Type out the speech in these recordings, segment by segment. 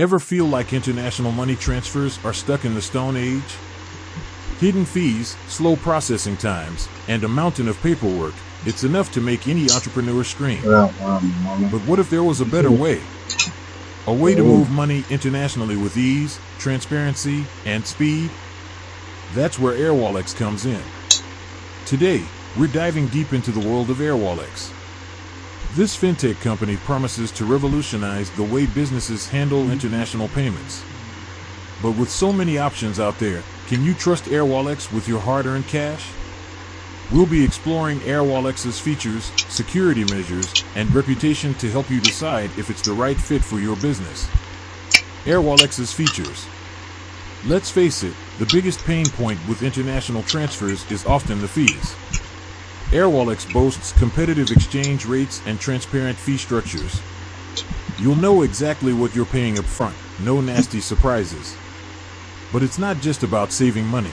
Ever feel like international money transfers are stuck in the Stone Age? Hidden fees, slow processing times, and a mountain of paperwork, it's enough to make any entrepreneur scream. But what if there was a better way? A way to move money internationally with ease, transparency, and speed? That's where Airwallex comes in. Today, we're diving deep into the world of Airwallex. This fintech company promises to revolutionize the way businesses handle international payments. But with so many options out there, can you trust Airwallex with your hard-earned cash? We'll be exploring Airwallex's features, security measures, and reputation to help you decide if it's the right fit for your business. Airwallex's features. Let's face it, the biggest pain point with international transfers is often the fees. Airwallex boasts competitive exchange rates and transparent fee structures. You'll know exactly what you're paying up front, no nasty surprises. But it's not just about saving money.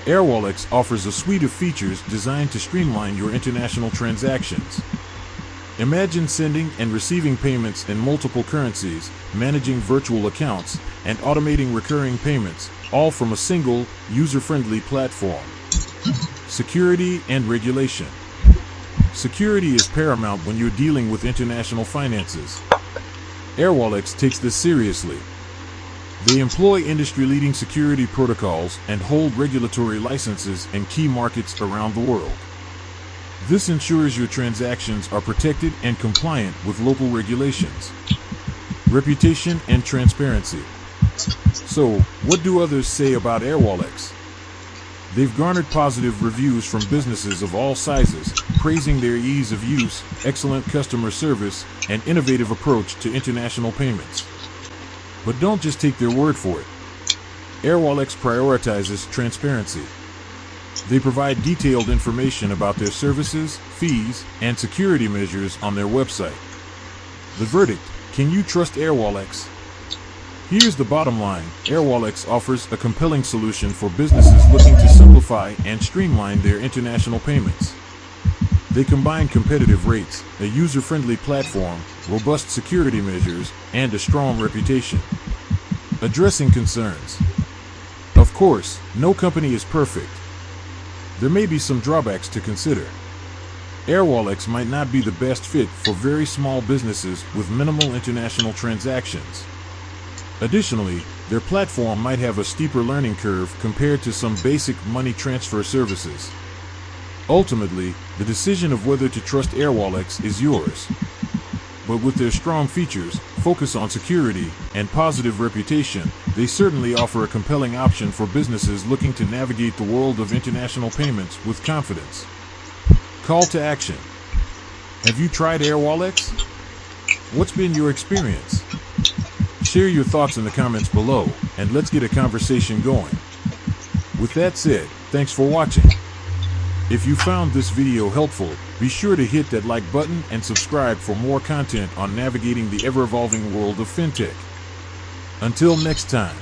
Airwallex offers a suite of features designed to streamline your international transactions. Imagine sending and receiving payments in multiple currencies, managing virtual accounts, and automating recurring payments, all from a single, user-friendly platform. Security and regulation. Security is paramount when you're dealing with international finances. Airwallex takes this seriously. They employ industry-leading security protocols and hold regulatory licenses in key markets around the world. This ensures your transactions are protected and compliant with local regulations. Reputation and transparency. So, what do others say about Airwallex? They've garnered positive reviews from businesses of all sizes, praising their ease of use, excellent customer service, and innovative approach to international payments. But don't just take their word for it. Airwallex prioritizes transparency. They provide detailed information about their services, fees, and security measures on their website. The verdict: can you trust Airwallex? Here's the bottom line: Airwallex offers a compelling solution for businesses looking to simplify and streamline their international payments. They combine competitive rates, a user-friendly platform, robust security measures, and a strong reputation. Addressing concerns. Of course, no company is perfect. There may be some drawbacks to consider. Airwallex might not be the best fit for very small businesses with minimal international transactions. Additionally, their platform might have a steeper learning curve compared to some basic money transfer services. Ultimately, the decision of whether to trust Airwallex is yours. But with their strong features, focus on security, and positive reputation, they certainly offer a compelling option for businesses looking to navigate the world of international payments with confidence. Call to action. Have you tried Airwallex? What's been your experience? Share your thoughts in the comments below, and let's get a conversation going. With that said, thanks for watching. If you found this video helpful, be sure to hit that like button and subscribe for more content on navigating the ever-evolving world of fintech. Until next time.